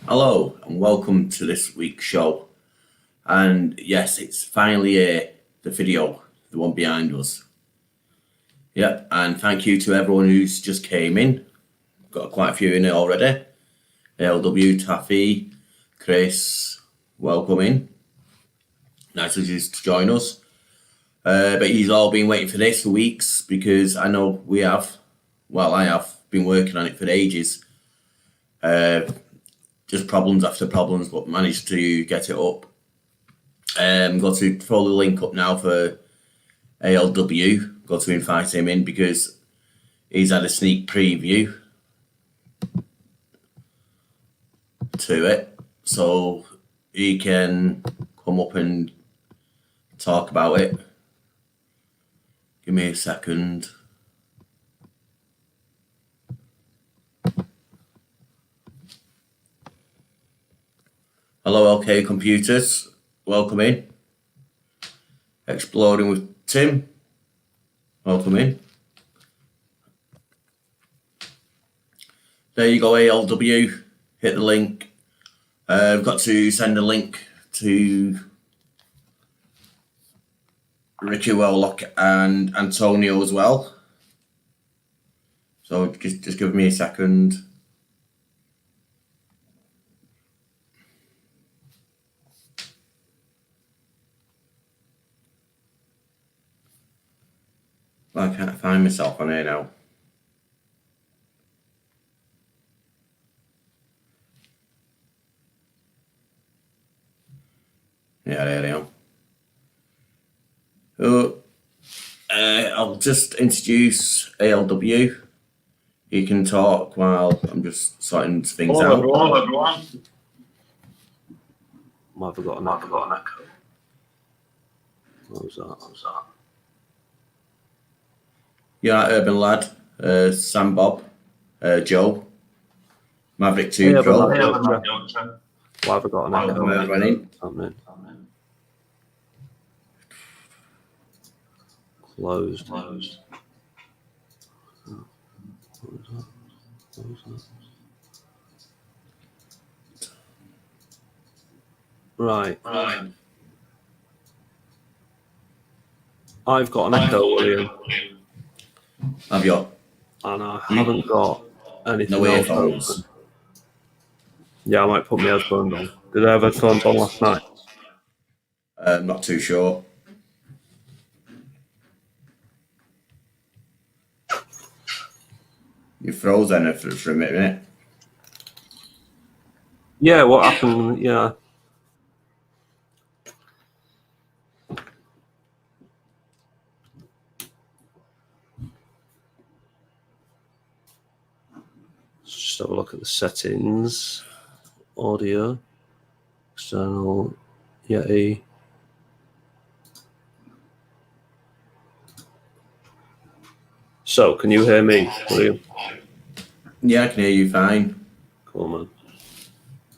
Hello and welcome to this week's show. And yes, it's finally here, the video, the one behind us. Yep, and thank you to everyone who's just came in. Got quite a few in it already. LW, Taffy, Chris, welcome in. Nice of you to join us. But he's all been waiting for this for weeks because I know I have been working on it for ages. Just problems after problems, but managed to get it up. Got to throw the link up now for ALW. Got to invite him in because he's had a sneak preview to it, so he can come up and talk about it. Give me a second. Hello, LK Computers. Welcome in. Exploding with Tim. Welcome in. There you go, ALW. Hit the link. We've got to send a link to Ricky Wellock and Antonio as well. So just give me a second. I can't find myself on here now. Yeah, there I am. So, I'll just introduce ALW. You can talk while I'm just sorting things out. Hello, everyone. Might have got an echo. What was that? Yeah, Urban Lad, Sam Bob, Joe, Maverick 2 Pro. Why have I got an echo? Running. Closed. Right. I've got an echo, William. Have you? And I haven't got anything No else earphones? open. Yeah, I might put my headphones on. Did I have headphones on last night? I'm not too sure. You froze then for a minute. Yeah, what happened? Yeah. Let's just have a look at the settings. Audio. External. Yeti. So, can you hear me, William? Yeah, I can hear you fine. Cool, man.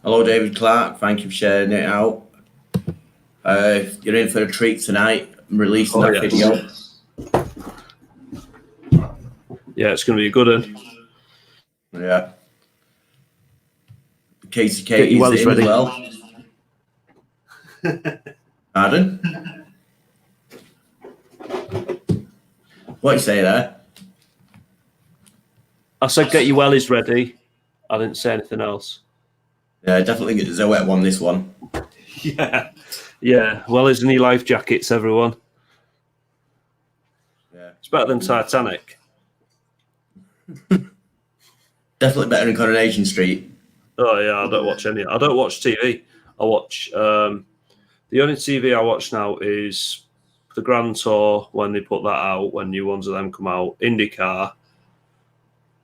Hello, David Clark. Thank you for sharing it out. You're in for a treat tonight. I'm releasing that video. Yeah, it's going to be a good one. Yeah. Casey Kate is in ready. as well. Pardon? What you say there? I said get your wellies ready. I didn't say anything else. Yeah, definitely get the Zoet one, this one. Yeah. Wellies and life jackets, everyone. Yeah. It's better than Titanic. Definitely better than Coronation Street. Oh yeah, I don't watch any. I don't watch TV. I watch the only TV I watch now is the Grand Tour when they put that out, when new ones of them come out. IndyCar.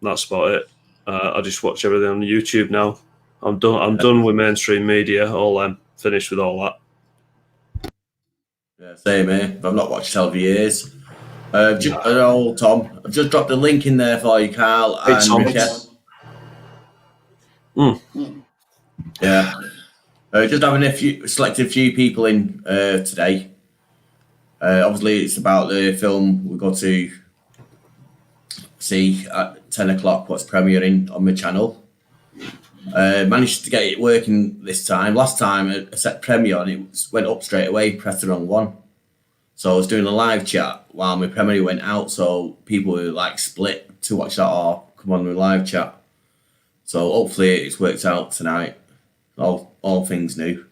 That's about it. I just watch everything on YouTube now. I'm done with mainstream media. All them finished with all that. Yeah, same here. I've not watched television for years. Tom, I've just dropped a link in there for you, Carl and Richard. Yeah. Just having selected a few people in today. Obviously, it's about the film we got to see at 10 o'clock, what's premiering on my channel. Managed to get it working this time. Last time I set Premiere and it went up straight away, pressed the wrong one. So I was doing a live chat while my Premiere went out, so people were like split to watch that or come on the live chat. So hopefully it's worked out tonight. All things new.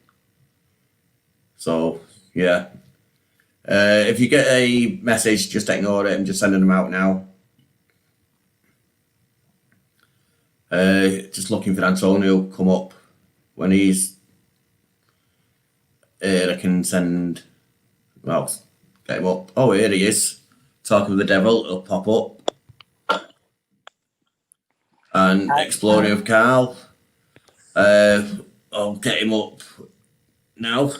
So yeah. If you get a message, just ignore it. I'm just sending them out now. Just looking for Antonio come up when he's. I can send. Well, get him up. Oh, here he is. Talking with the devil. It'll pop up. And Exploring of Carl. I'll get him up now.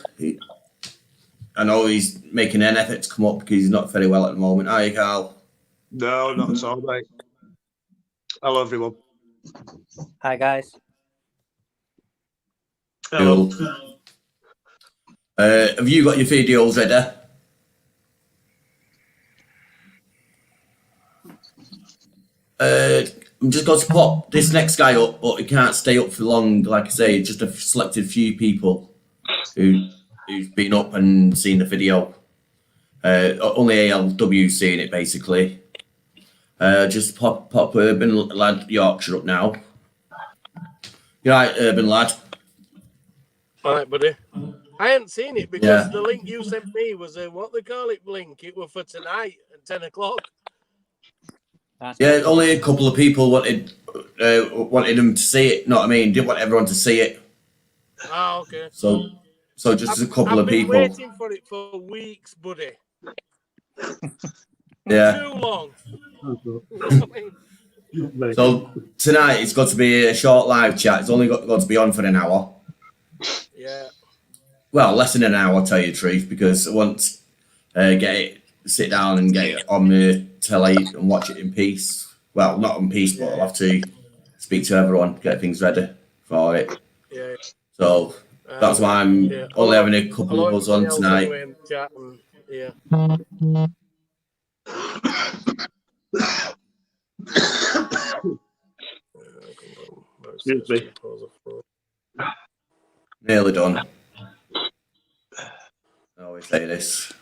I know he's making an effort to come up because he's not very well at the moment. Hi, Carl. No, not at all, mate. Hello, everyone. Hi, guys. Hello. Cool. Have you got your videos ready? I'm just going to pop this next guy up, but he can't stay up for long. Like I say, just a selected few people who's been up and seen the video. Only ALW seen it basically. Just pop Urban Lad Yorkshire up now. You right, Urban Lad? All right, buddy. I hadn't seen it because the link you sent me was a what they call it link. It was for tonight at 10 o'clock. Yeah, only a couple of people wanted them to see it. Know what I mean? Didn't want everyone to see it. Ah, okay. So just a couple of people. I've been waiting for it for weeks, buddy. Yeah. Too long. So tonight it's got to be a short live chat. It's only got to be on for an hour. Yeah. Well, less than an hour, I'll tell you the truth, because I want to sit down and get it on the telly and watch it in peace. Well, not in peace, but I'll have to speak to everyone, get things ready for it. Yeah. So that's why I'm only having a couple of us on tonight. Yeah. Excuse me. Nearly done. I always say this.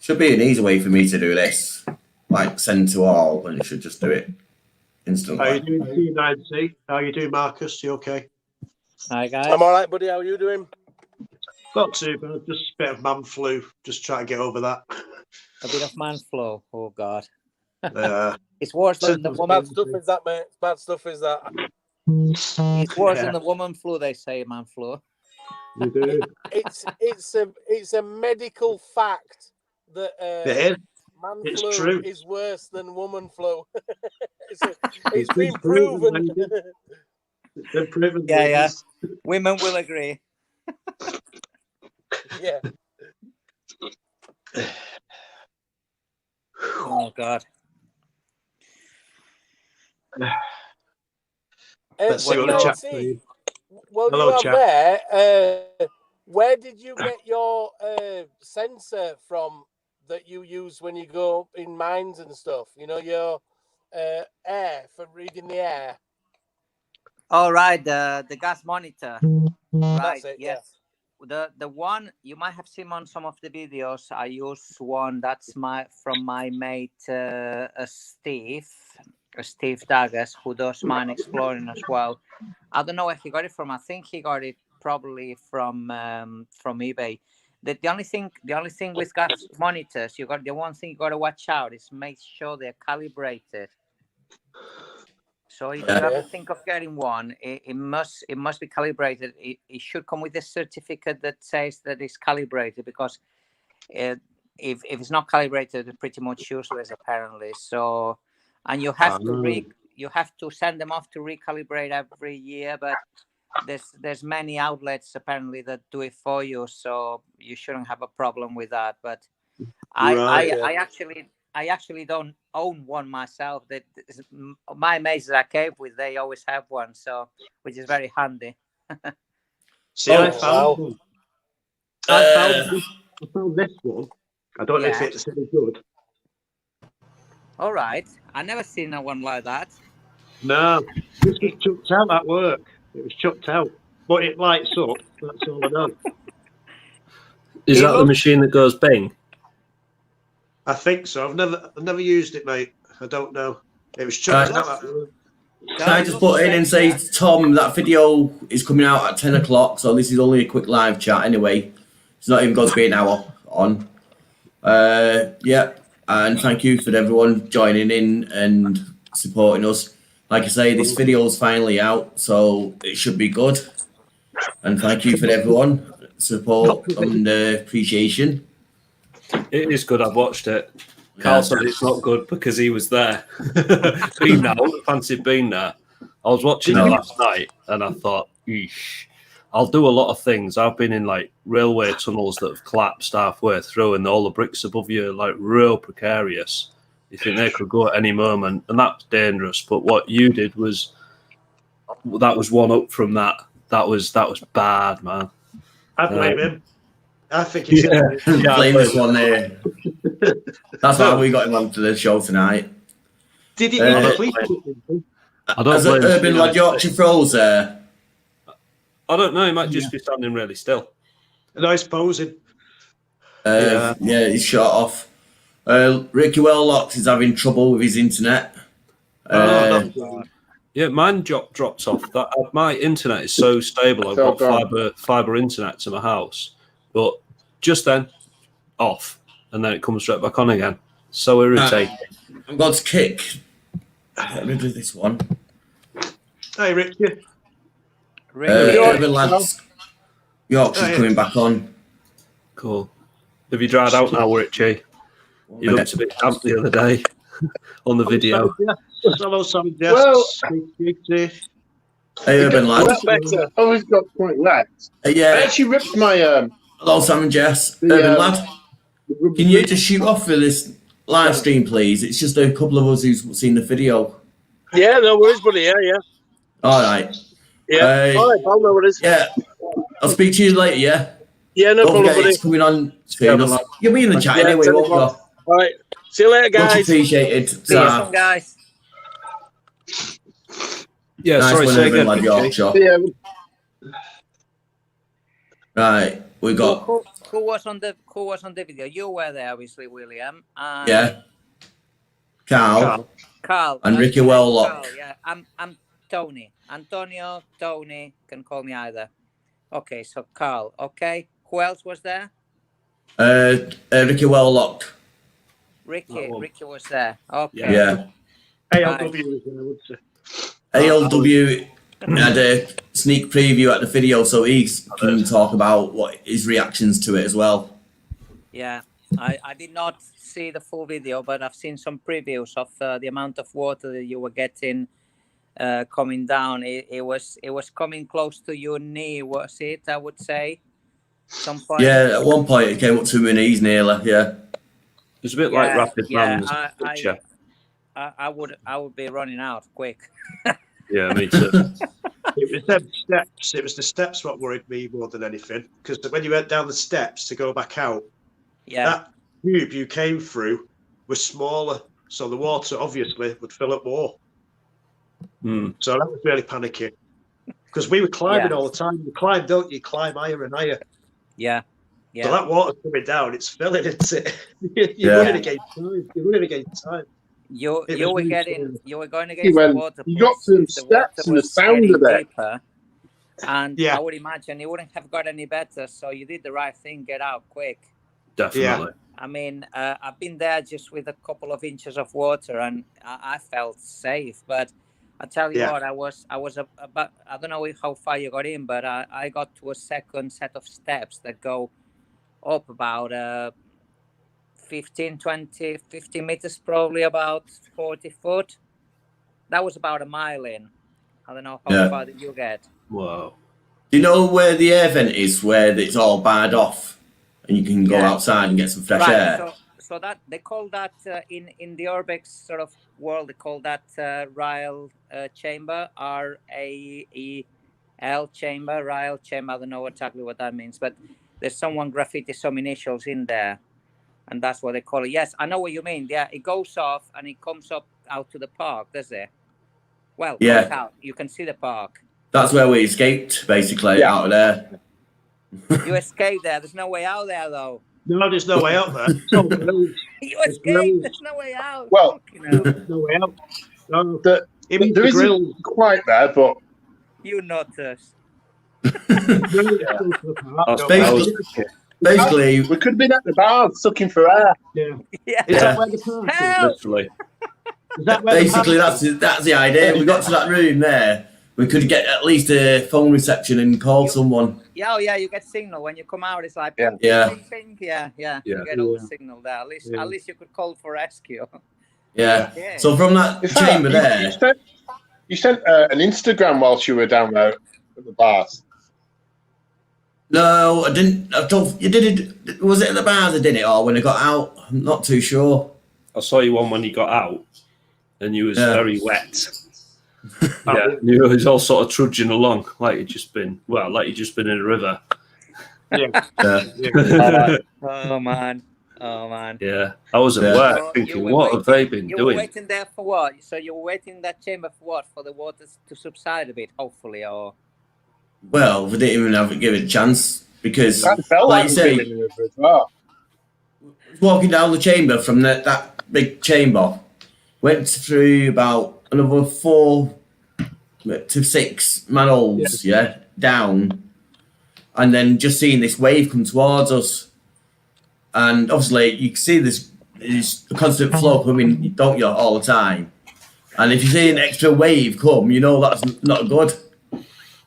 Should be an easy way for me to do this. Like send to all, and it should just do it instantly. How you doing, T9C? How you doing, Marcus? You okay? Hi, guys. I'm all right, buddy. How are you doing? Not too bad. Just a bit of man flu. Just trying to get over that. A bit of man flow. Oh, God. Uh, It's worse than the woman. Bad stuff is that, mate. Bad stuff is that. It's worse than the woman flu, they say, man flu. you do. It's a medical fact that It is. man It's flu true. is worse than woman flu. it's been proven. It's been proven. Yeah. Women will agree. Yeah. Oh, God. Let's see what the chat says. Well, Hello, you are chat. there. Where did you get your sensor from that you use when you go in mines and stuff? You know, your air for reading the air. All right, the gas monitor. Right, That's it, yes. The one you might have seen on some of the videos. I use one that's from my mate Steve Daggers, who does mine exploring as well. I don't know where he got it from. I think he got it probably from eBay. The only thing with gas monitors, the one thing you got to watch out is make sure they're calibrated. So if you ever think of getting one, it must be calibrated. It should come with a certificate that says that it's calibrated, because if it's not calibrated, it's pretty much useless apparently. So, and you have to send them off to recalibrate every year, but there's many outlets apparently that do it for you, so you shouldn't have a problem with that. But I actually don't own one myself. That my mates that I came with, they always have one, so which is very handy. See, I found one. I found this one. I don't know if it's any good. All right, I never seen a one like that. No, this was chucked out at work. It was chucked out, but it lights up. That's all I know. Is that the machine that goes bing? I think so. I've never used it, mate. I don't know. It was chucked out. Can I just put in and say, Tom, that video is coming out at 10 o'clock, so this is only a quick live chat anyway. It's not even going to be an hour on. Yeah, and thank you for everyone joining in and supporting us. Like I say, this video is finally out, so it should be good. And thank you for everyone support and appreciation. It is good. I've watched it. Carl said it's not good because he was there. Been there. I would have fancied being there. I was watching it last night and I thought, eesh, I'll do a lot of things. I've been in like railway tunnels that have collapsed halfway through and all the bricks above you are like real precarious. You think they could go at any moment and that's dangerous. But what you did was, that was one up from that. That was bad, man. I blame him. I think he's Blame this one there. That's why we got him onto the show tonight. Did he I don't As blame Urban Lad Yorkshire throws there. I don't know. He might just be standing really still. Nice posing. Yeah, he's shot off. Ricky Wellocks is having trouble with his internet. Yeah, mine dropped off. My internet is so stable. I've got fiber internet to my house, but just then off, and then it comes straight back on again. So irritating. I'm going to kick. Let me do this one. Hey, Ricky. Urban Lads Yorkshire's coming back on. Cool. Have you dried out now, Richie? You looked a bit damp the other day on the video. Hello, Sam. Well, Hey, Urban Lads. better. Oh, he's got quite lax. I Yeah. actually ripped my Hello, Sam and Jess. The, Urban Lad. Can you just shoot off for this live stream, please? It's just a couple of us who've seen the video. Yeah, no worries, buddy. Yeah. All right. Yeah. All right, pal, no worries. Yeah. I'll speak to you later, yeah? Yeah, no Don't problem, forget buddy. it's coming on soon. You'll be in the chat anyway, 10 won't you? o'clock. All right. See you later, Much guys. appreciated. See you soon, guys. Yeah, Nice sorry, one, say Urban again, Lad Richie. Yorkshire. Right, we got Who was on the video? You were there, obviously, William. And yeah, Carl Carl and Ricky Welllock. Carl, yeah, I'm Tony. Antonio, Tony, can call me either. Okay, so Carl. Okay, who else was there? Ricky Welllock. Ricky was there. Okay. Yeah. ALW, I would say. ALW had a sneak preview at the video, so he can talk about what his reactions to it as well. Yeah, I did not see the full video, but I've seen some previews of the amount of water that you were getting coming down. It was coming close to your knee, was it? I would say. Some point. Yeah, at one point it came up to my knees nearly. Yeah. It's a bit like Rapid Man's picture. I would be running out quick. Yeah, me too. It was them steps. It was the steps what worried me more than anything. Because when you went down the steps to go back out, that tube you came through was smaller, so the water obviously would fill up more. So that was really panicky. Because we were climbing all the time. You climb, don't you? Climb higher and higher. Yeah. So that water's coming down. It's filling, isn't it? You're running against time. You're running against time. You were going against the water. You got some steps and the sound of it. Deeper, and I would imagine it wouldn't have got any better. So you did the right thing. Get out quick. Definitely. I mean, I've been there just with a couple of inches of water, and I felt safe. But I tell you what, I was about, I don't know how far you got in, but I got to a second set of steps that go up about 15 meters, probably about 40 foot. That was about a mile in. I don't know how far did you get. Wow. Do you know where the air vent is, where it's all barred off and you can go outside and get some fresh air? So that they call that in the Urbex sort of world, they call that rail chamber, RAEL chamber, rail chamber. I don't know exactly what that means, but there's someone graffiti some initials in there, and that's what they call it. Yes, I know what you mean. Yeah, it goes off and it comes up out to the park, does it? Well, goes out. You can see the park. That's where we escaped, basically, Yeah. out of there. You escaped there. There's no way out there, though. No, there's no way out there. No, You There's escaped. no- There's no way out. Well, Fucking hell. there's no way out. No, The, even there the isn't grill. quite there, but You nutters. That's Basically- Basically, we could have been at the bar sucking for air. Yeah. Yeah. Is Yeah. that where the park is? Help! literally. Is that where basically the park that's the idea. We got to that room there. We could get at least a phone reception and call someone. Yeah, oh yeah, you get signal when you come out. It's like Yeah. ping, Yeah. ping, ping. Yeah. Yeah. You get all the Yeah. signal there. At least, Yeah. at least you could call for rescue. Yeah. Yeah. So from that In fact, chamber there, you sent an Instagram whilst you were down there at the bars. no, I didn't. I don't. You did it. Was it at the bars I did it, or when I got out? I'm not too sure. I saw you one when you got out, and you was Yeah. very wet. Yeah, you was all sort of trudging along like you'd just been in a river. Yeah. Yeah. Oh man. Oh man. Yeah, I wasn't Yeah. wet, So thinking, you were what have they been You were doing? waiting there for what? So you were waiting in that chamber for what? For the water to subside a bit, hopefully, or Well, we didn't even have to give it a chance because, That felt like like you we say, were in the river as well. walking down the chamber from that big chamber, went through about another 4 to 6 manholes, down, and then just seeing this wave come towards us, and obviously you can see this constant flow coming, don't you, all the time, and if you see an extra wave come, you know that's not good.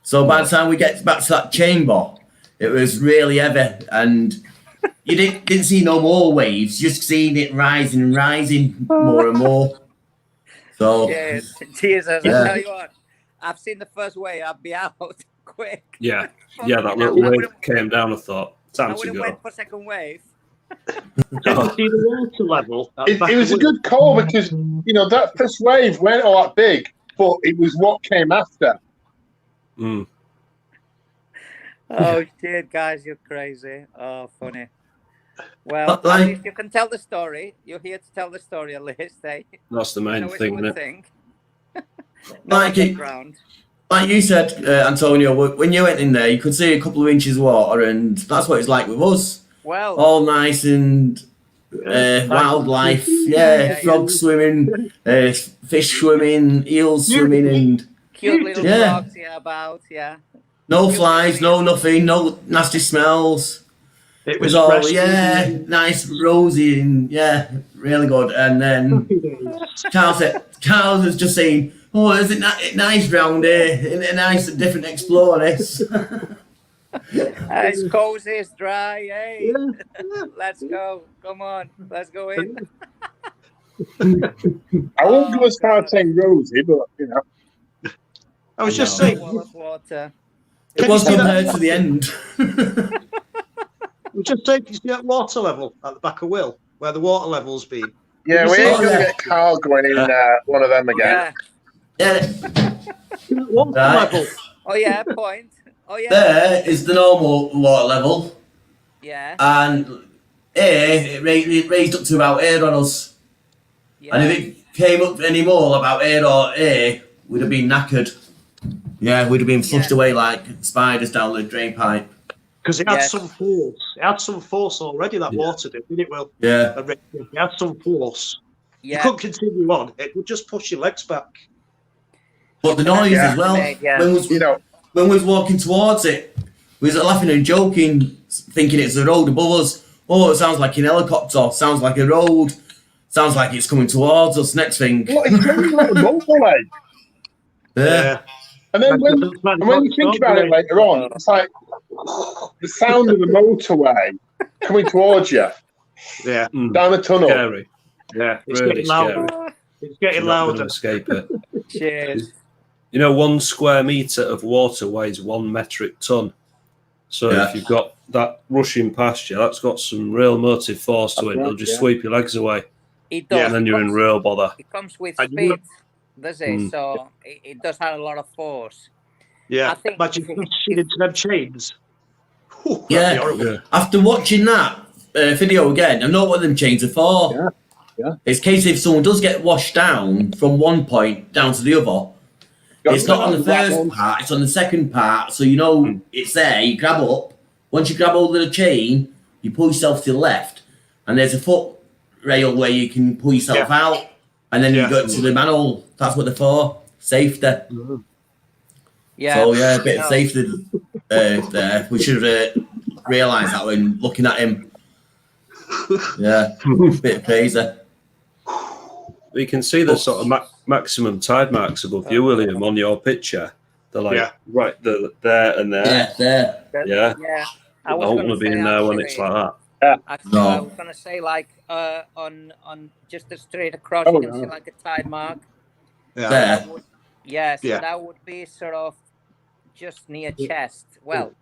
So by the time we get back to that chamber, it was really heavy, and you didn't see no more waves, just seeing it rising and rising more and more. So yes, Jesus! Yeah. I tell you what, I've seen the first wave. I'll be out quick. Yeah, Fucking yeah, that hell, little I wave would've- came down. I thought, I time would to have go. went for second wave. Did you see the water level? at the back It was a of the- good call because, you know, that first wave weren't all that big, but it was what came after. Mm. Oh shit, guys, you're crazy. Oh, funny. Well, But, like- at least you can tell the story. You're here to tell the story, at least, eh? That's the I main know what thing, you isn't would it? think. No Like it- background. like you said, Antonio, when you went in there, you could see a couple of inches of water, and that's what it's like with us. Well, All nice and wildlife, Yeah. frogs swimming, fish swimming, eels swimming, and cute little Yeah. frogs here about, yeah. no flies, no nothing, no nasty smells. It It was was all fresh. nice, rosy, and really good. And then Carl was just saying, "Oh, is it nice round here? Isn't it nice and different to explore this?" It's cozy, it's dry, hey. Let's go. Come on, let's go in. I won't go as far as saying rosy, but, you know. I was just No. saying, Wall of water. It Can was you see that? compared to the end. I was just saying, you see that water level at the back of Will, where the water level's been? Yeah, You we see- ain't going to yeah. get Carl going in one of them again. Yeah. Yeah, See that water Right. level? Oh yeah, point. Oh yeah. there is the normal water level, Yeah. and here it raised up to about here on us. Yeah. And if it came up any more about here or here, we'd have been knackered. Yeah, we'd have been flushed Yeah. away like spiders down the drain pipe. Because it had Yes. some force. It had some force already, that water did, didn't it, Will? Yeah. It had some force. You Yeah. couldn't continue on. It would just push your legs back. But the noise Yeah. as well. Yeah. You know, When we was walking towards it, we was laughing and joking, thinking it's the road above us. Oh, it sounds like an helicopter. Sounds like a road. Sounds like it's coming towards us. Next thing. what, it's very like a motorway. Yeah. And then when you think about it later on, it's like the sound of the motorway coming towards you Yeah, Mm. down the tunnel. Scary. yeah. It's Really getting louder. scary. It's getting You're not gonna louder. escape it. Cheers. You know, 1 square meter of water weighs 1 metric ton. So Yeah. if you've got that rushing past you, that's got some real motive force to it. It'll just Yeah. sweep your legs away, It does. Yeah. and then you're in real bother. It comes with And you speed, does it? Mm. So it does have a lot of force. Yeah. I think- Imagine crashing into them chains. Whew, Yeah. that'd be horrible. Yeah. After watching that video again, I know what them chains are for. Yeah. It's a case if someone does get washed down from one point down to the other, It's not on the first part, it's on the second part. So you know it's there, you grab up. Once you grab hold of the chain, you pull yourself to the left. And there's a foot rail where you can pull yourself out. And then you go to the manhole. That's what they're for. Safety. Yeah. So yeah, a bit of safety there. We should have realised that when looking at him. Yeah, bit crazy. You can see the sort of maximum tide marks above you, William, on your picture. They're like right there and there. Yeah, there. Yeah. Yeah. I don't want to be in there when it's like that. Actually, I was gonna say like on just the straight across, you can see like a tide mark. Yeah. There. So that would be sort of just near chest. Well,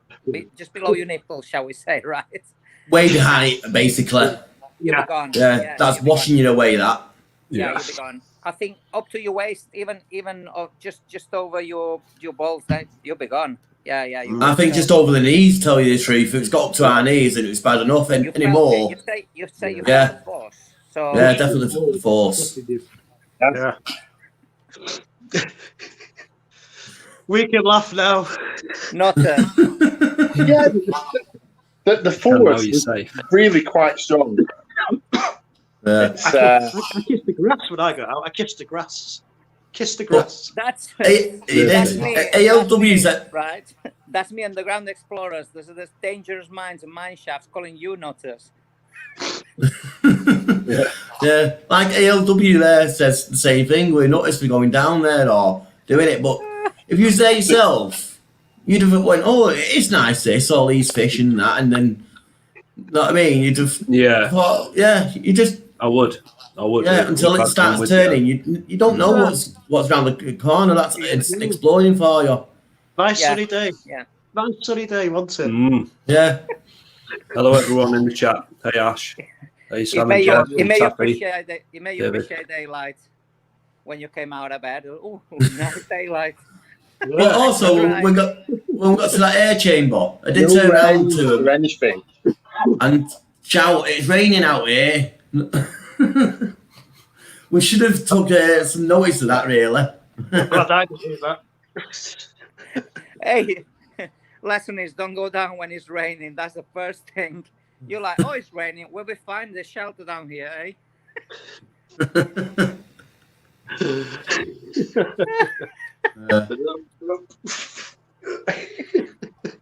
just below your nipple, shall we say, right? Way behind it, basically. You'll be gone. Yeah, that's washing you away, that. Yeah, you'll be gone. I think up to your waist, even just over your balls, then you'll be gone. Yeah. I think just over the knees, tell you the truth. If it's got up to our knees and it was bad enough anymore. You say you felt the force. So yeah, definitely the force. Yeah. We can laugh now. Not Yeah, the force is really quite strong. Yeah. I kissed the grass when I got out. I kissed the grass. Kiss the grass. That's me. ALW's right. That's me, Underground Explorers. This is the dangerous minds and mine shafts calling you nutters. Yeah, like ALW there says the same thing. We noticed we're going down there or doing it, but if you say yourself, you'd have went, oh, it's nice this, all these fish and that, and then, you know what I mean? You'd have thought, you just... I would. Yeah, until it starts turning, you don't know what's around the corner. That's it's exploring for you. Nice sunny day. Yeah. Nice sunny day, wasn't it? Yeah. Hello, everyone in the chat. Hey, Ash. Hey, Sam and Jeff. You may appreciate daylight when you came out of bed. Oh, nice daylight. But also, when we got to that air chamber, I did turn around to him anything and shout, "It's raining out here." We should have took some notice of that, really. Glad I didn't hear that. Hey, lesson is don't go down when it's raining. That's the first thing. You're like, oh, it's raining. We'll be fine. There's shelter down here, eh?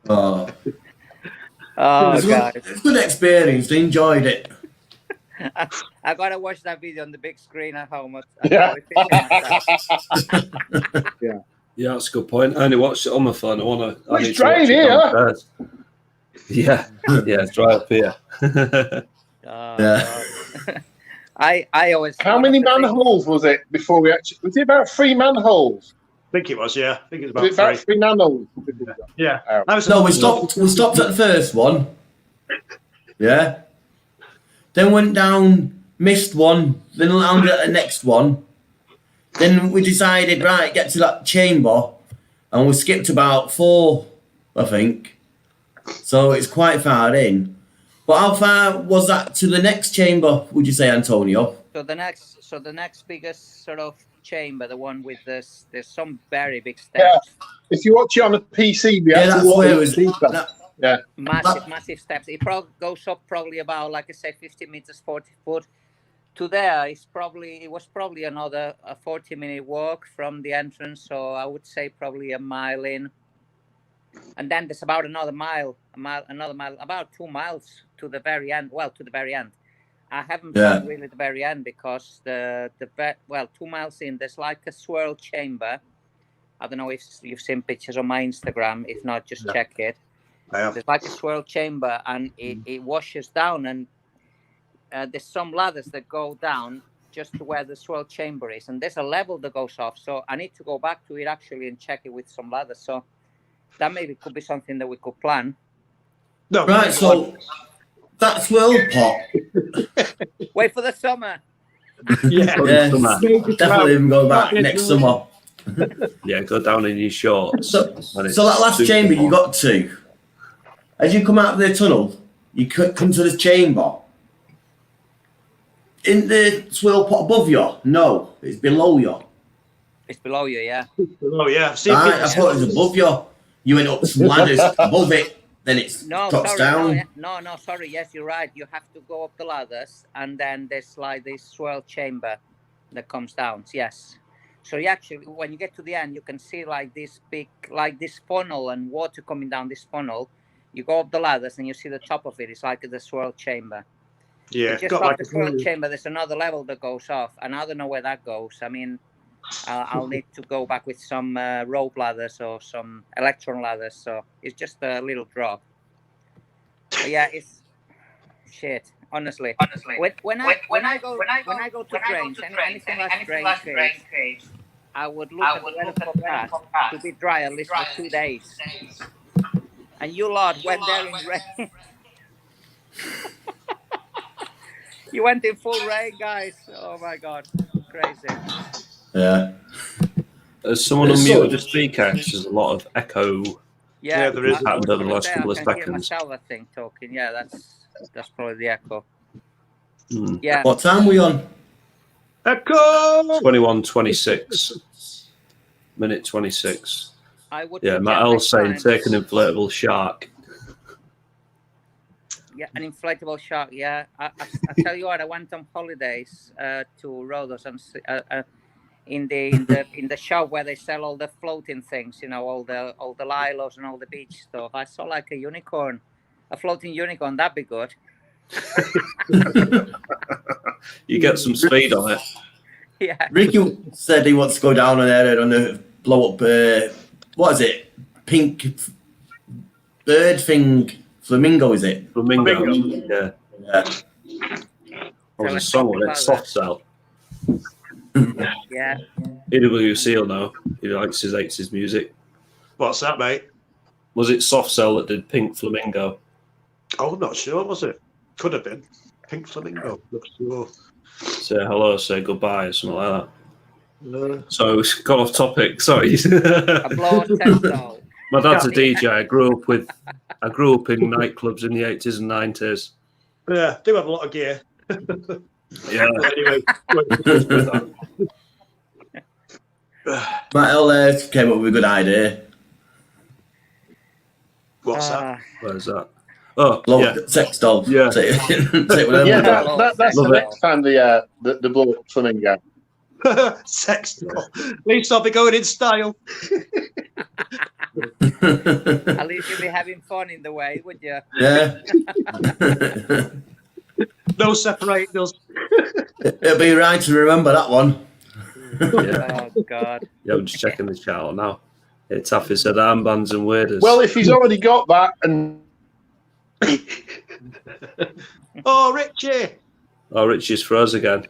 Oh, God. It's a good experience. I enjoyed it. I gotta watch that video on the big screen at home. Yeah, that's a good point. I only watched it on my phone. It's dry here. Yeah, it's dry up here. I always. How many manholes was it before we actually? Was it about 3 manholes? I think it was. Yeah, I think it was Was it about 3 manholes? Yeah. No, we stopped at the first one. Yeah. Then went down, missed one, then landed at the next one. Then we decided, right, get to that chamber, and we skipped about 4, I think. So it's quite far in. But how far was that to the next chamber, would you say, Antonio? So the next biggest sort of chamber, the one with this, there's some very big steps. Yeah. If you watch it on a PC, that's where it was. Massive steps. It probably goes up about, like I say, 50 meters, 40 foot. To there, it was probably a 40-minute walk from the entrance. So I would say probably a mile in. And then there's about another mile, about 2 miles to the very end. Well, to the very end. I haven't gone really the very end because 2 miles in, there's like a swirl chamber. I don't know if you've seen pictures on my Instagram. If not, just check it. There's like a swirl chamber, and it washes down, and there's some ladders that go down just to where the swirl chamber is, and there's a level that goes off. So I need to go back to it actually and check it with some ladders. So that maybe could be something that we could plan. No, right. So that swirl pot. Wait for the summer. Definitely even go back next summer. Yeah, go down in your shorts. So that last chamber you got to, as you come out of the tunnel, you come to this chamber. In the swirl pot above you? No, it's below you. It's below you, yeah. Oh yeah, I've seen Right, people I thought it was above you. You went up some ladders above it, then it No, drops sorry, down. no, sorry. Yes, you're right. You have to go up the ladders, and then there's like this swirl chamber that comes down. Yes. So you actually, when you get to the end, you can see like this big, like this funnel and water coming down this funnel. You go up the ladders, and you see the top of it. It's like the swirl chamber. Yeah, But just got off like the swirl chamber, there's another level that goes off, and I don't know where that goes. I mean, I'll need to go back with some rope ladders or some electron ladders. So it's just a little drop. But yeah, it's shit. Honestly, when I go to drains, anything like drain cage, I would look at the weather forecast to be dry at least for 2 days. And you lot went there in rain. You went in full rain, guys. Oh my god, crazy. Yeah. As someone unmuted the speaker, there's a lot of echo. Yeah, there is. Happened over the last couple of I can hear seconds. myself, I think, talking. Yeah, that's probably the echo. Hmm. Yeah. What time are we on? Echo. 21:26. Minute 26. I would. Yeah, suggest Matt L next saying time- take an inflatable shark. Yeah, an inflatable shark. Yeah, I tell you what, I went on holidays to Rhodos and in the shop where they sell all the floating things, you know, all the lilos and all the beach stuff. I saw like a unicorn, a floating unicorn. That'd be good. You get some speed on it. Yeah. Ricky said he wants to go down on there on the blow up. What is it? Pink bird thing. Flamingo, is it? Flamingo. Flamingo. Yeah. What was a song with it? Soft Cell. Yeah. EWC will know. He hates his music. What's that, mate? Was it Soft Cell that did Pink Flamingo? Oh, I'm not sure. Was it? Could have been. Pink Flamingo. Not sure. Say hello, say goodbye, or something like that. No. So it's got off topic. Sorry. A blow on testo. My dad's a DJ. I grew up in nightclubs in the 80s and 90s. Yeah, do have a lot of gear. Yeah. Anyway. Matt L came up with a good idea. What's that? Where's that? Oh, Blow yeah. up sex doll. Yeah. Take whatever. Yeah, we got. that's Love the it. next time the blow up flamingo. Sex doll. At least I'll be going in style. At least you'll be having fun in the way, would you? Yeah. No separating us. It'll be right to remember that one. Yeah. Oh God. Yeah, I'm just checking the channel now. It's Taffy said armbands and waders. Well, if he's already got that, and Oh, Richie. Oh, Richie's froze again.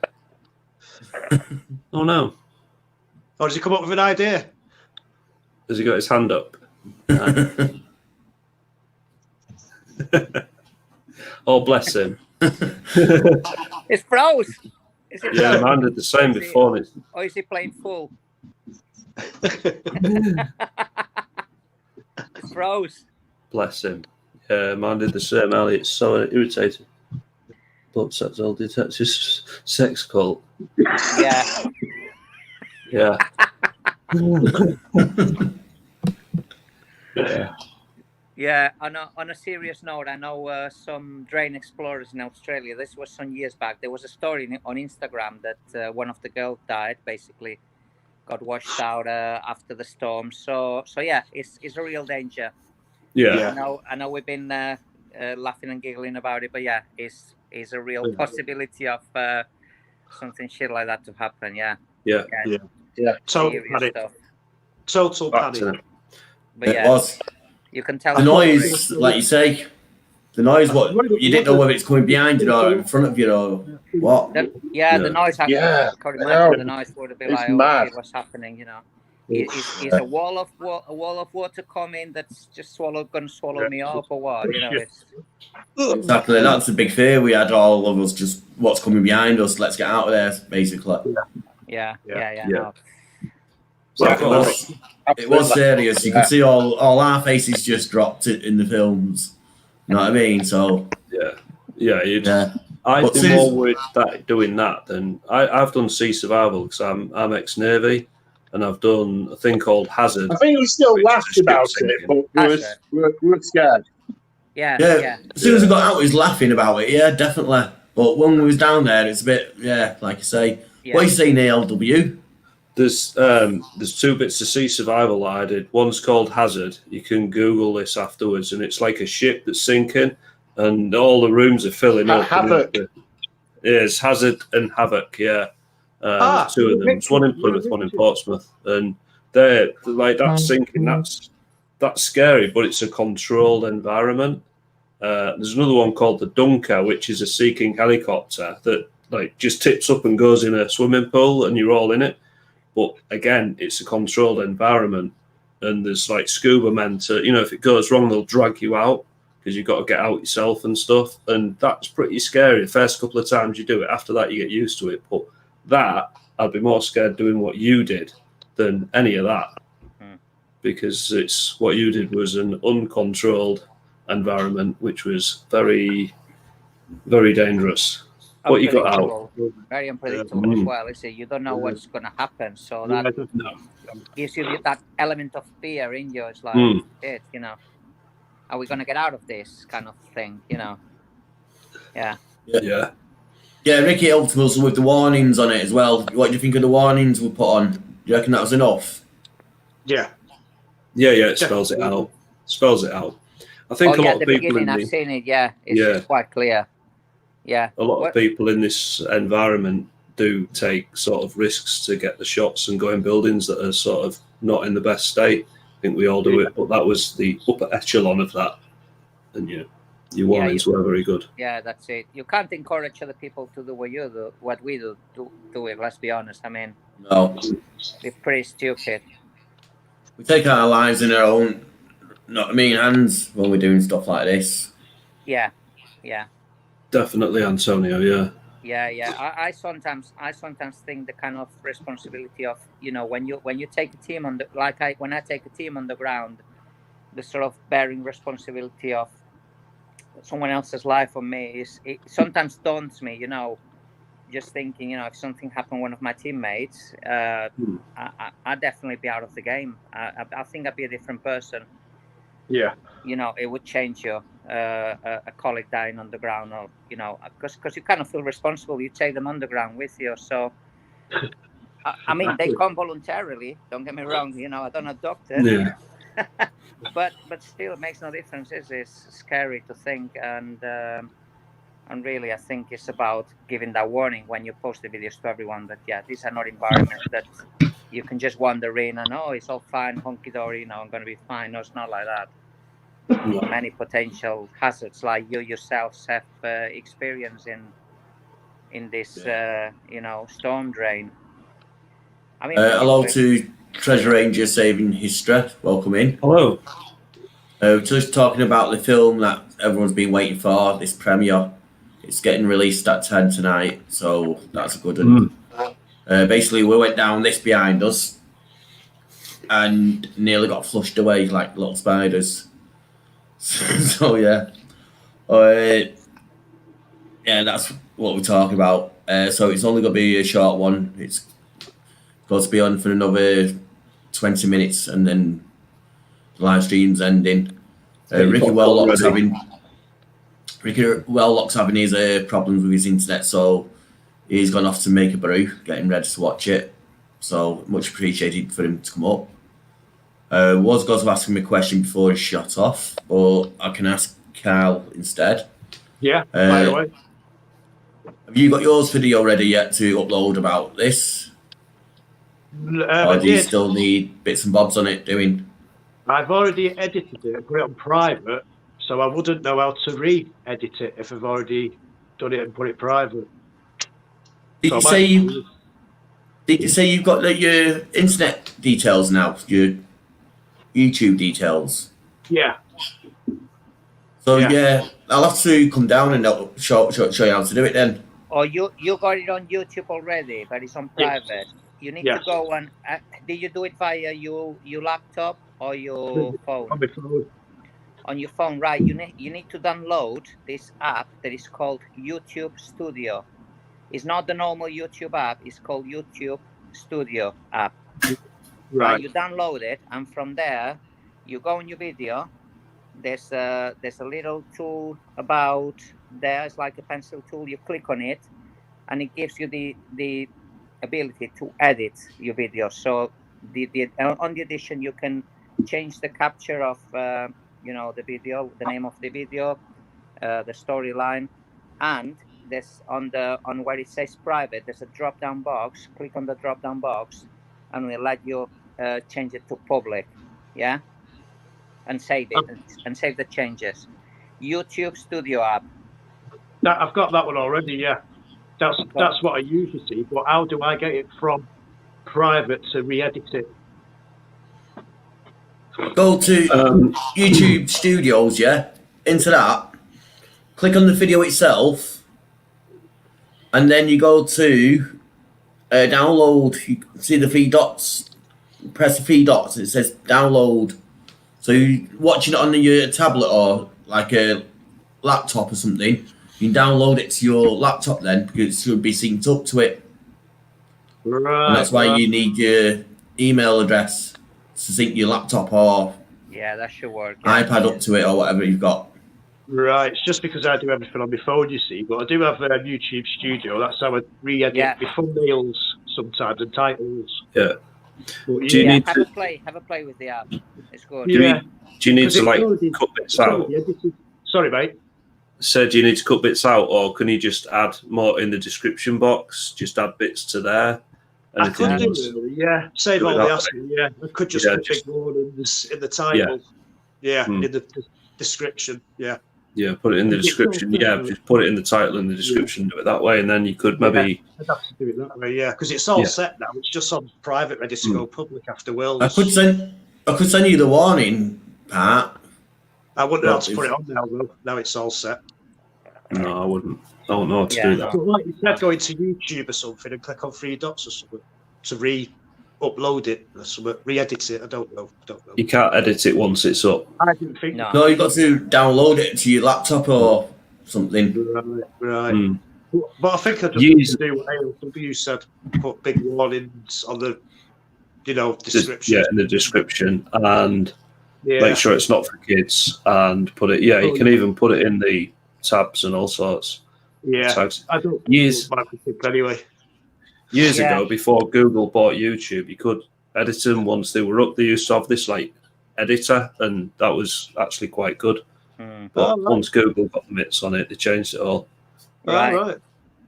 Oh no. Oh, does he come up with an idea? Has he got his hand up? Oh, bless him. It's froze. Is it Yeah, froze? mine did the same before. And Or is he playing full? It's froze. bless him. Yeah, mine did the same. Elliot's so irritated. But that's all detectives sex cult. Yeah. Yeah. Yeah. Yeah, on a serious note, I know some drain explorers in Australia. This was some years back. There was a story on Instagram that one of the girls died, basically got washed out after the storm. So yeah, it's a real danger. Yeah. I know we've been laughing and giggling about it, but yeah, it's a real possibility of something shit like that to happen. Yeah. Yeah. Total Serious panic. stuff. Total Back panic. to But It yeah, was. you can tell The noise, like you say, the noise, what you didn't know whether it's coming behind you or in front of you or what. The Yeah. noise. Yeah, I could I imagine know. the noise would have been It's like, mad. oh, shit, what's happening? You know, is a wall of water coming that's just going to swallow me up or what? You know, it's Exactly, that's the big fear we had, all of us, just what's coming behind us, let's get out of there, basically. yeah. Yeah. No. So it was serious. You could see all our faces just dropped in the films. You know what I mean? So, Yeah. yeah. I'd But be since- more worried that doing that than I've done sea survival because I'm ex-navy, and I've done a thing called Hazard. I think we still which is laughed a ship about it, sinking. but we were scared. Yeah, Yeah. yeah. As soon as we got out, we was laughing about it. Yeah, definitely. But when we was down there, it's a bit, like you say. Yeah. What you say, ALW? There's two bits of sea survival that I did. One's called Hazard. You can Google this afterwards, and it's like a ship that's sinking, and all the rooms are filling up. Havoc. It's Hazard and Havoc, yeah. There's two of them. It's one in Plymouth, one in Portsmouth, and they're like that sinking. That's scary, but it's a controlled environment. There's another one called the Dunker, which is a seeking helicopter that like just tips up and goes in a swimming pool, and you're all in it. But again, it's a controlled environment, and there's like scuba men to, if it goes wrong, they'll drag you out because you've got to get out yourself and stuff. And that's pretty scary. The first couple of times you do it, after that you get used to it. But that, I'd be more scared doing what you did than any of that, because it's what you did was an uncontrolled environment, which was very, very dangerous. What you got out. Very unpredictable as well, is it? You don't know what's going to happen, so that gives you that element of fear in you. It's like, are we going to get out of this kind of thing, Yeah. Yeah. Yeah, Ricky helped us with the warnings on it as well. What do you think of the warnings we put on? Do you reckon that was enough? Yeah. Yeah, it spells it out. I think a lot of people I've seen it, it's quite clear. Yeah. A lot of people in this environment do take sort of risks to get the shots and go in buildings that are sort of not in the best state. I think we all do it, but that was the upper echelon of that. And your warnings were very good. Yeah, that's it. You can't encourage other people to do what we do it, let's be honest. I mean, no. It's pretty stupid. We take our lives in our own, hands when we're doing stuff like this. Yeah. Definitely, Antonio. Yeah. I sometimes think the kind of responsibility of when you take a team on when I take a team on the ground, the sort of bearing responsibility of someone else's life on me it sometimes daunts me. Just thinking, if something happened to one of my teammates, I'd definitely be out of the game. I think I'd be a different person. Yeah. It would change you. A colleague dying on the ground, or because you kind of feel responsible. You take them underground with you. So, I mean, they come voluntarily. Don't get me wrong. I don't know doctor. Yeah. but still, it makes no difference. It's scary to think, and really, I think it's about giving that warning when you post the videos to everyone that these are not environments that you can just wander in and it's all fine, hunky dory. I'm going to be fine. No, it's not like that. Many potential hazards, like you yourselves have experience in this, storm drain. I mean, hello to Treasure Ranger Saving History. Welcome in. Hello. Just talking about the film that everyone's been waiting for, this premiere. It's getting released at 10 tonight, so that's a good one. Basically, we went down this behind us and nearly got flushed away like little spiders. So that's what we're talking about. So it's only going to be a short one. It's going to be on for another 20 minutes, and then the live stream's ending. Ricky Welllock's having his problems with his internet, so he's gone off to make a brew, getting ready to watch it. So much appreciated for him to come up. Was going to ask him a question before he shut off, but I can ask Carl instead. Yeah, by the way. Have you got yours video ready yet to upload about this? Or do you still need bits and bobs on it doing? I've already edited it and put it on private, so I wouldn't know how to re-edit it if I've already done it and put it private. Did you say you've got your internet details now? Your YouTube details? Yeah. So I'll have to come down and show you how to do it then. Oh, you got it on YouTube already, but it's on private. You need to go on. Did you do it via your laptop or your phone? On my phone. On your phone, right? You need to download this app that is called YouTube Studio. It's not the normal YouTube app. It's called YouTube Studio app. Right. You download it, and from there, you go on your video. There's a little tool about there. It's like a pencil tool. You click on it, and it gives you the ability to edit your video. So on the edition, you can change the capture of the video, the name of the video, the storyline, and there's on where it says private, there's a drop down box. Click on the drop down box, and we'll let you change it to public. Yeah, and save it and save the changes. YouTube Studio app. I've got that one already. Yeah, that's what I usually see. But how do I get it from private to re-edit it? Go to YouTube Studios, yeah, into that, click on the video itself, and then you go to download. You see the three dots, press the three dots, it says download. So you're watching it on your tablet or like a laptop or something, you can download it to your laptop then, because it should be synced up to it. Right. And that's why you need your email address to sync your laptop or that should work. iPad up to it or whatever you've got. Right, it's just because I do everything on my phone, you see. But I do have YouTube Studio. That's how I re-edit my thumbnails sometimes and titles. Yeah. But, Do you need have to, a play with the app. It's good. do you need to like already, cut bits out? Sorry, mate. So do you need to cut bits out, or can you just add more in the description box? Just add bits to there. I could do it, yeah. Save all the hassle, yeah. I could just put big warnings in the title. Yeah, in the description, yeah. Yeah, put it in the description. Yeah, just put it in the title and the description, do it that way, and then you could maybe. I'd have to do it that way, yeah, because it's all set now. It's just on private, ready to go public after Worlds. I could send you the warning part. I wouldn't know how to put it on now, though. Now it's all set. No, I wouldn't. I don't know how to do that. But like you said, go into YouTube or something and click on three dots or something to re-upload it or something, re-edit it. I don't know. You can't edit it once it's up. I didn't think. No, you've got to download it to your laptop or something. Right. But I think I just do what ALW said. Put big warnings on the, description. Yeah, in the description, and make sure it's not for kids, and put it. Yeah, you can even put it in the tabs and all sorts. Yeah, tags. I don't. Anyway. Years ago, before Google bought YouTube, you could edit them once they were up. They used to have this like editor, and that was actually quite good. But once Google got the mitts on it, they changed it all. Right.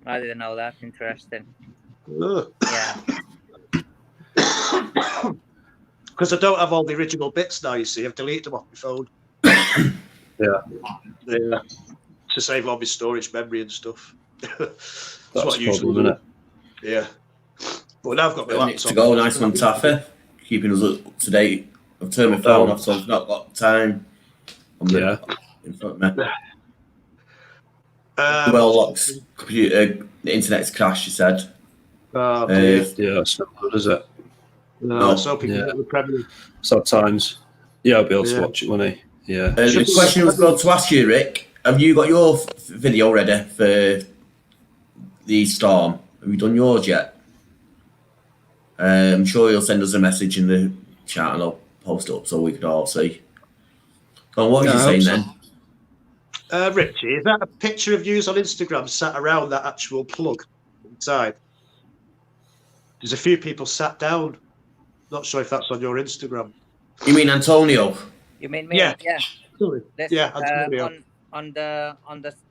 I didn't know that. Interesting. Yeah. Because I don't have all the original bits now, you see. I've deleted them off my phone. Yeah. To save all my storage memory and stuff. That's what I usually do. Yeah. But now I've got my laptop. To go, nice one, Taffy. Keeping us up to date. I've turned my phone off, so I've not got time. In front of me. Locks computer, the internet's crashed, she said. Yeah, it's not good, is it? No, so people get the Premier. Sometimes. Yeah, I'll be able to watch it, won't I? Yeah. The question I was going to ask you, Rick, have you got your video ready for the Storm? Have you done yours yet? I'm sure you'll send us a message in the chat and I'll post it up so we could all see. What were you saying then? Richie, is that a picture of yous on Instagram sat around that actual plug inside? There's a few people sat down. Not sure if that's on your Instagram. You mean Antonio? You mean me? Yeah. Sorry. Antonio. On the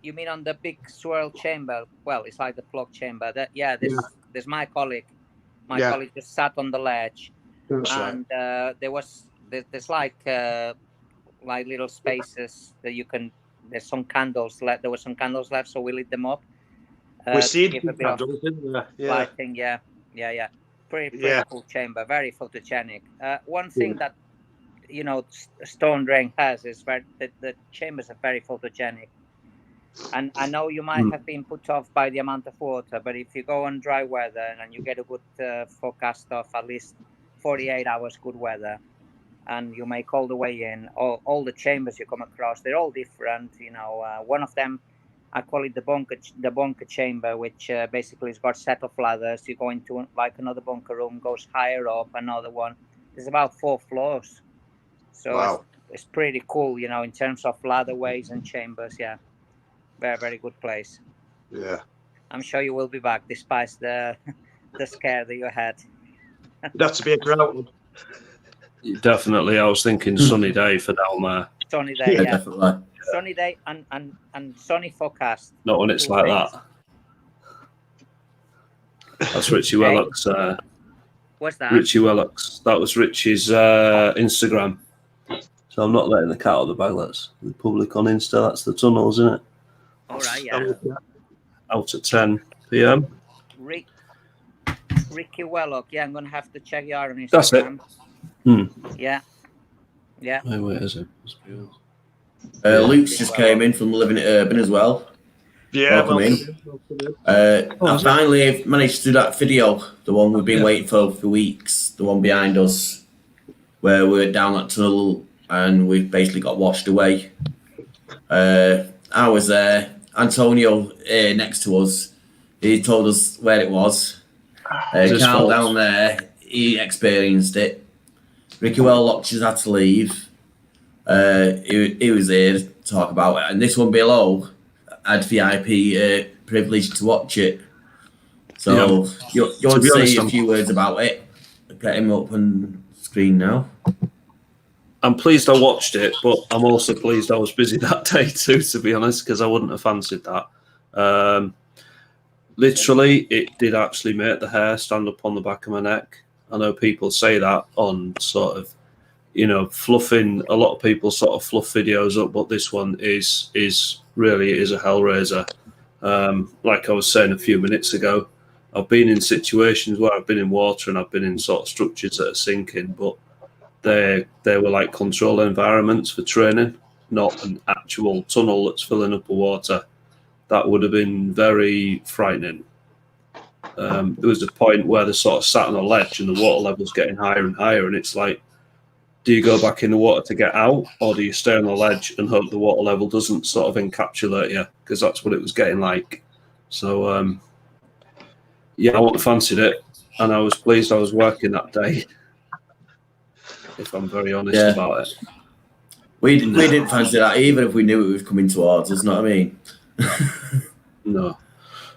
you mean on the big swirl chamber? Well, it's like the plug chamber. There's my colleague. My colleague just sat on the ledge, and there's like little spaces that you can. There's some candles left. There were some candles left, so we lit them up. We see candles in there. Lighting, yeah. Pretty cool chamber. Very photogenic. One thing that Stone Drain has is the chambers are very photogenic. And I know you might have been put off by the amount of water, but if you go on dry weather and you get a good forecast of at least 48 hours good weather, and you make all the way in, all the chambers you come across, they're all different. One of them, I call it the bunker chamber, which basically has got set of ladders. You go into like another bunker room, goes higher up, another one, there's about 4 floors, so Wow. it's pretty cool, you know, in terms of ladderways and chambers. Yeah, very, very good place. Yeah. I'm sure you will be back despite the scare that you had. It'd have to be a ground. Definitely, I was thinking sunny day for down there. Sunny day, Yeah, yeah. definitely. Sunny day and sunny forecast. Not when it's 2 like things. that. That's Richie Wellock's. What's that? Richie Wellock's. That was Richie's Instagram. So I'm not letting the cat out of the bag. That's the public on Insta. That's the tunnels, isn't it? All right, yeah. Out at 10 p.m. Ricky Wellock. Yeah, I'm gonna have to check you out on Instagram. That's it. Yeah. Yeah. Oh, wait, is it? Luke's just came in from Living It Urban as well. Yeah, Welcome in. I finally managed to do that video, the one we've been waiting for weeks, the one behind us, where we're down that tunnel and we've basically got washed away. I was there. Antonio next to us, he told us where it was. Carl down there, he experienced it. Ricky Wellock just had to leave. He was there to talk about it, and this one below had VIP privilege to watch it. So you want to say a few words about it? Get him up on screen now. I'm pleased I watched it, but I'm also pleased I was busy that day too, to be honest, because I wouldn't have fancied that. Literally, it did actually make the hair stand up on the back of my neck. I know people say that on sort of, you know, fluffing. A lot of people sort of fluff videos up, but this one is really a hellraiser. Like I was saying a few minutes ago, I've been in situations where I've been in water and I've been in sort of structures that are sinking, but they were like controlled environments for training, not an actual tunnel that's filling up with water. That would have been very frightening. There was a point where they sort of sat on a ledge and the water level's getting higher and higher, and it's like, do you go back in the water to get out, or do you stay on the ledge and hope the water level doesn't sort of encapsulate you? Because that's what it was getting like. So, yeah, I wouldn't have fancied it, and I was pleased I was working that day, if I'm very honest about it. We didn't fancy that, even if we knew it was coming towards us, know what I mean? No.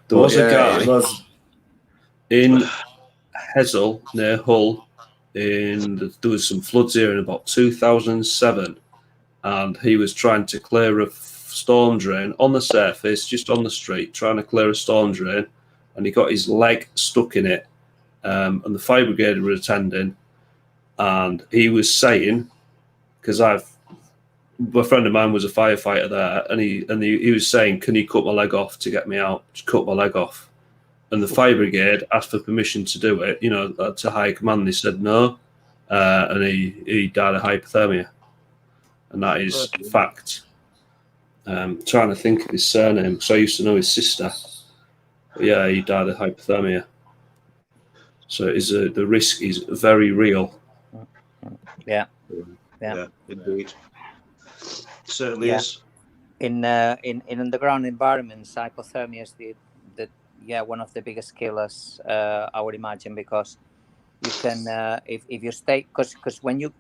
There was a guy in Hessel, near Hull, there was some floods here in about 2007, and he was trying to clear a storm drain on the surface, just on the street, trying to clear a storm drain, and he got his leg stuck in it, and the fire brigade were attending, and he was saying, because a friend of mine was a firefighter there, and he was saying, can you cut my leg off to get me out? Just cut my leg off. And the fire brigade asked for permission to do it, you know, to high command. They said no, and he died of hypothermia, and that is fact. Trying to think of his surname, so I used to know his sister. But yeah, he died of hypothermia. So the risk is very real. Yeah, indeed. Certainly is. In underground environments, hypothermia is the one of the biggest killers, I would imagine, because you can if you stay, because when you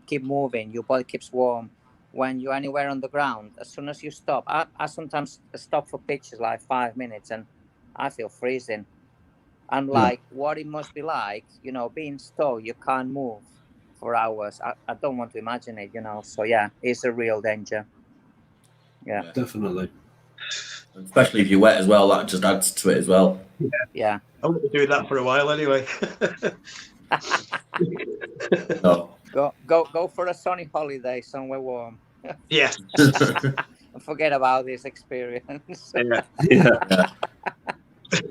keep moving, your body keeps warm. When you're anywhere on the ground, as soon as you stop, I sometimes stop for pictures like 5 minutes, and I feel freezing. I'm like, what it must be like, you know, being stuck, you can't move for hours. I don't want to imagine it, you know. So yeah, it's a real danger. Yeah, definitely. Especially if you're wet as well, that just adds to it as well. Yeah. I'm going to be doing that for a while anyway. No. Go for a sunny holiday somewhere warm. Yeah. Forget about this experience.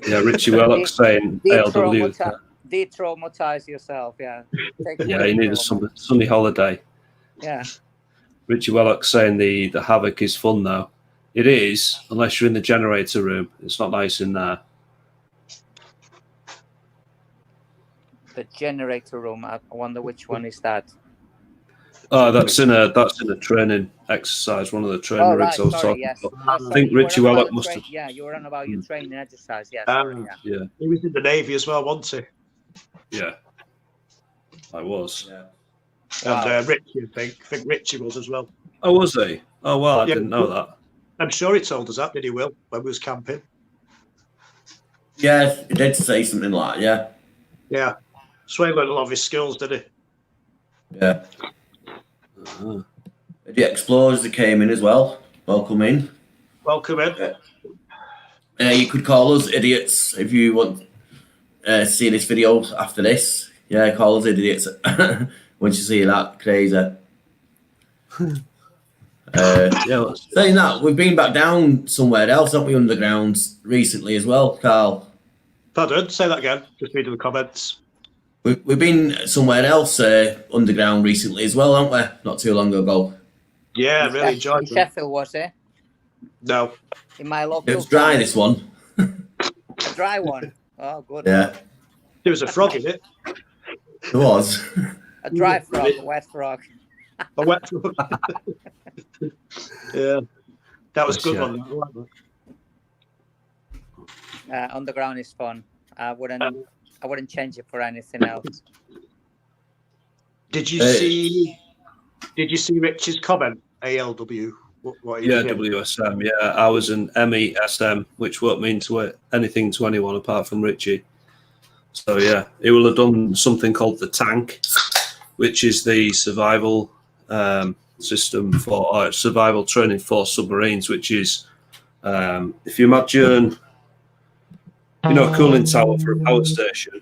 Yeah, Richie Wellock saying ALW. De-traumatize yourself, yeah. You need a sunny holiday. Yeah. Richie Wellock saying the havoc is fun though. It is, unless you're in the generator room. It's not nice in there. The generator room. I wonder which one is that. Oh, that's in a training exercise. One of the training rigs I was talking about. I think Richie Wellock must have. Yeah, you were on about your training exercise. Yeah, yeah. He was in the Navy as well, wasn't he? Yeah. I was. Yeah. And Richie, I think Richie was as well. Oh, was he? Oh, well, I Yeah. didn't know that. I'm sure he told us that, did he, Will, when we was camping? Yeah, he did say something like that, Yeah. Swain learned a lot of his skills, did he? yeah. Uh-huh. The explorers that came in as well. Welcome in. Welcome in. You could call us idiots if you want to see this video after this. Yeah, call us idiots once you see that. Crazy. Yeah, Saying that, we've been back down somewhere else, haven't we, underground recently as well, Carl? Pardon, say that again. Just reading the comments. We've been somewhere else underground recently as well, haven't we? Not too long ago. Yeah, I really enjoyed in it. Sheffield, was it? No. In my local It was dry, town. this one. A dry one. Oh, good. Yeah, There was a frog in it. it was. A dry frog, a wet frog. A wet frog. Yeah. That was a good Yeah. one. I like that. Underground is fun. I wouldn't change it for anything else. Did you see Rich's comment? ALW. What he yeah, did? WSM. Yeah, I was an MESM, which won't mean anything to anyone apart from Richie. So yeah, he will have done something called the tank, which is the survival system for survival training for submarines. Which is, if you imagine, a cooling tower for a power station,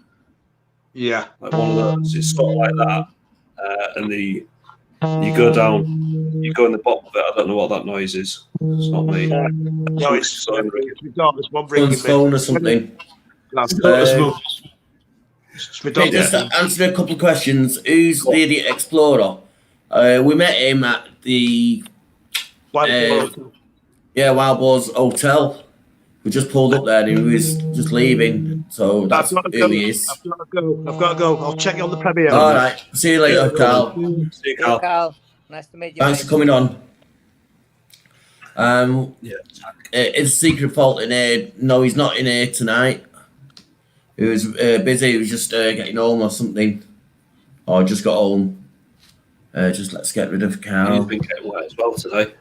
Yeah. like one of those. It's sort of like that, and you go down, you go in the bottom of it. I don't know what that noise is. It's not me. No, it's my daughter's one bringing Someone's phone or something. It's my Hey, dog. just answer a couple of questions. Who's the idiot explorer? We met him at the Wild Boars Hotel. We just pulled up there and he was just leaving. So that's I've got to who go. he is. I've got to go. I'll check you on the premiere. All right. See you later, Carl. See you, Hey, Carl. Carl. Nice to meet you. Thanks mate. for coming on. Yeah. Is Secret Fault in here? No, he's not in here tonight. He was busy. He was just getting home or something. Or just got home. Just let's get rid of He's Carl. been getting wet as well today.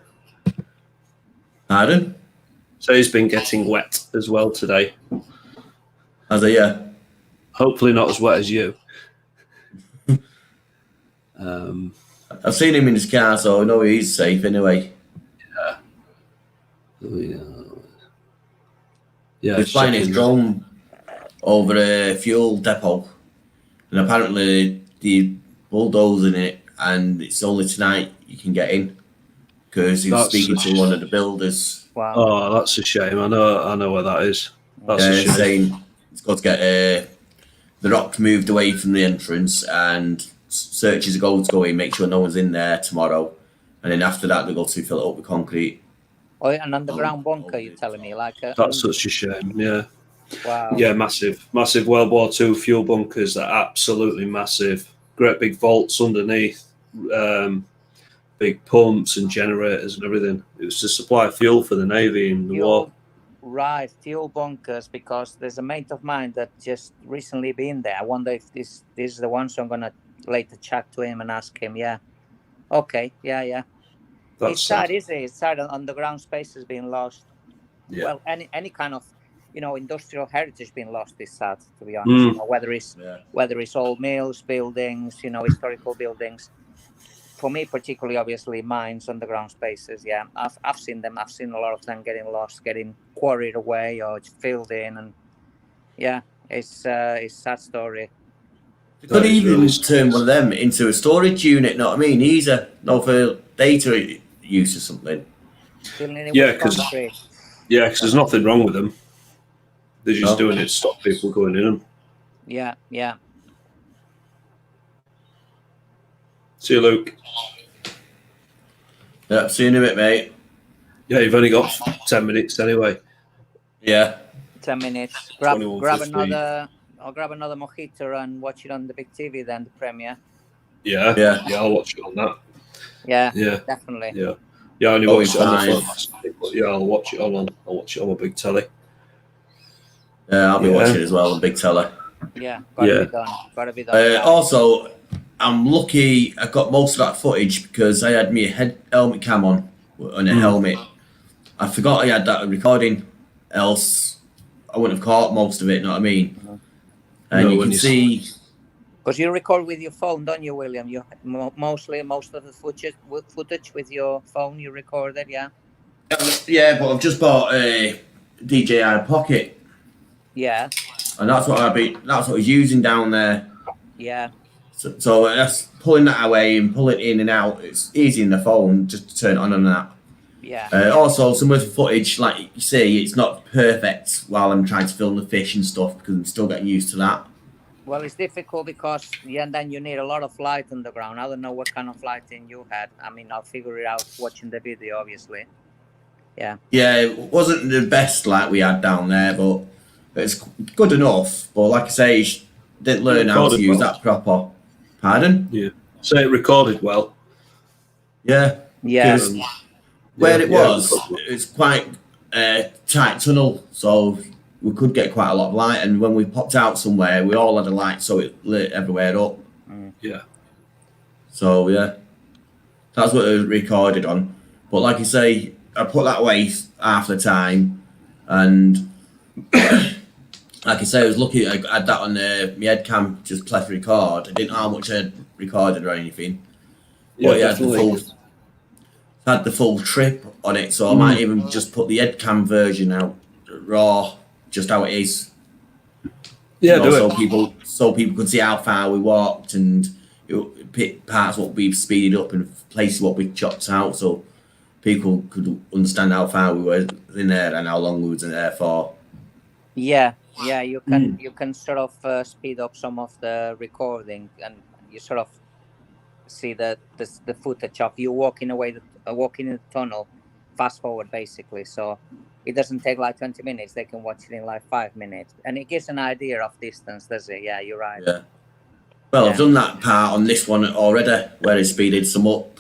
Pardon? So he's been getting wet as well today. As a yeah. Hopefully not as wet as you. I've seen him in his car, so I know he's safe anyway. Yeah, He's flying his drone over a fuel depot, and apparently the bulldozing it, and it's only tonight you can get in because he was speaking to one of the builders. Wow. Oh, that's a shame. I know where that is. That's a shame. Saying he's got to get the rock moved away from the entrance, and searches are going to go in, make sure no one's in there tomorrow, and then after that they go to fill it up with concrete. Oh, an underground bunker, you're telling me? Like That's such a shame. Yeah. wow. Yeah, massive World War II fuel bunkers. They're absolutely massive. Great big vaults underneath, big pumps and generators and everything. It was to supply fuel for the Navy in the war. Right, fuel bunkers, because there's a mate of mine that just recently been there. I wonder if this is the one, so I'm gonna later chat to him and ask him. Yeah. Okay. Yeah. That's It's sad, sad. isn't it? It's sad. Underground space has been lost. Yeah. Well, any kind of industrial heritage being lost is sad, to be honest. Whether it's old mills, buildings, historical buildings. For me, particularly, obviously, mines, underground spaces. Yeah, I've seen them. I've seen a lot of them getting lost, getting quarried away, or filled in, and yeah, it's a sad story. You could That is even really turn one of them into a storage unit, know what I mean? Easier, for data use or something. Filling it Yeah, with 'cause- concrete. Yeah, because there's nothing wrong with them. They're just doing it to stop people going in them. Yeah. See you, Luke. Yeah, see you in a bit, mate. Yeah, you've only got 10 minutes anyway. Yeah. 10 minutes. Grab 21:15. I'll grab another mojito and watch it on the big TV then, the premiere. Yeah, Yeah. I'll watch it on that. Yeah, Yeah, definitely. yeah. Yeah, I only Oh, watched it on the fine. phone last night, but yeah, I'll watch it on my big telly. Yeah, I'll be Yeah. watching it as well on Big Teller. Yeah, gotta Yeah. be done. Gotta be done. Also, I'm lucky I got most of that footage because I had my helmet cam on a helmet. I forgot I had that recording, else I wouldn't have caught most of it, you know what I mean? And you can see... Because you record with your phone, don't you, William? You most of the footage with your phone you recorded, yeah? Yeah, but I've just bought a DJI Pocket. Yeah. And that's what I was using down there. Yeah. So that's pulling that away and pulling it in and out. It's easy in the phone just to turn it on and that. Yeah. Also, some of the footage, like you see, it's not perfect while I'm trying to film the fish and stuff because I'm still getting used to that. Well, it's difficult because then you need a lot of light on the ground. I don't know what kind of lighting you had. I mean, I'll figure it out watching the video, obviously. Yeah. Yeah, it wasn't the best light we had down there, but it's good enough. But like I say, didn't learn how to use that proper. Pardon? Yeah. So it recorded well. Yeah. Yeah. Where it was, it's quite a tight tunnel, so we could get quite a lot of light. And when we popped out somewhere, we all had a light, so it lit everywhere up. Yeah. So yeah, that's what it was recorded on. But like you say, I put that away half the time, and like I say, I was lucky I had that on my head cam, just press record. I didn't know how much I had recorded or anything. Yeah, but it had the full trip on it, so I might even just put the head cam version out raw, just how it is. Yeah, so people could see how far we walked and pick parts what we speeded up and places what we chopped out, so people could understand how far we were in there and how long we was in there for. Yeah, you can sort of speed up some of the recording, and you sort of see the footage of you walking in the tunnel, fast forward basically. So it doesn't take like 20 minutes. They can watch it in like 5 minutes, and it gives an idea of distance, does it? Yeah, you're right. Yeah. Well, I've done that part on this one already, where it speeded some up.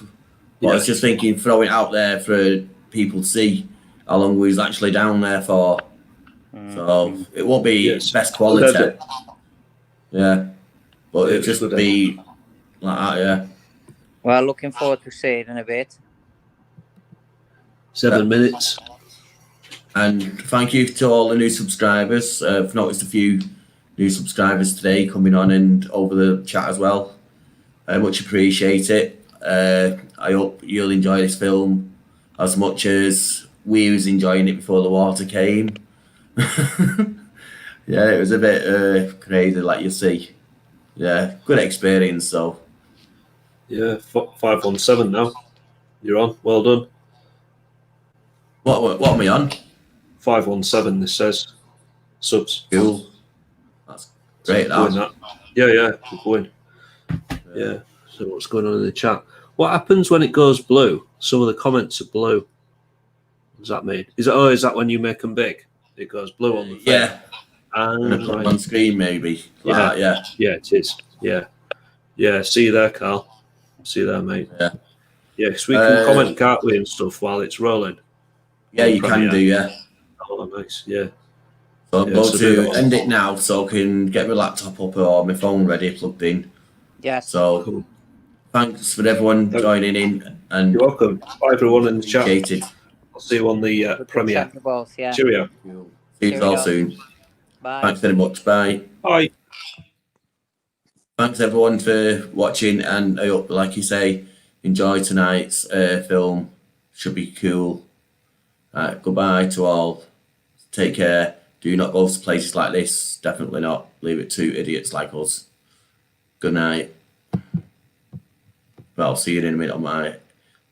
But I was just thinking, throw it out there for people to see how long we was actually down there for. So it won't be best quality. Yeah. But it'll just be like that, yeah. Well, looking forward to see it in a bit. 7 minutes. And thank you to all the new subscribers. I've noticed a few new subscribers today coming on and over the chat as well. I much appreciate it. I hope you'll enjoy this film as much as we was enjoying it before the water came. Yeah, it was a bit crazy, like you see. Yeah, good experience, though. Yeah, 517 now. You're on. Well done. What am I on? 517, this says. Subs. Cool. That's great, that. Yeah, good going. Yeah. So what's going on in the chat? What happens when it goes blue? Some of the comments are blue. What does that mean? Is that when you make them big? It goes blue on the thing. Yeah. Right. On screen, maybe. Like yeah, it is. Yeah. See you there, Carl. See you there, mate. Yeah. Yeah, because we can comment, can't we, and stuff while it's rolling. Yeah, you can do. Yeah. Oh, nice. Yeah. So I'm going to end it now, so I can get my laptop up or my phone ready, plugged in. Yeah. So cool. Thanks for everyone joining in, and you're welcome. Bye everyone in the chat. I'll see you on the premiere. Both, yeah. Cheerio. See you all soon. Bye. Thanks very much. Bye. Bye. Thanks everyone for watching, and I hope, like you say, enjoy tonight's film. Should be cool. Goodbye to all. Take care. Do not go to places like this. Definitely not. Leave it to idiots like us. Good night. Well, I'll see you in a minute on my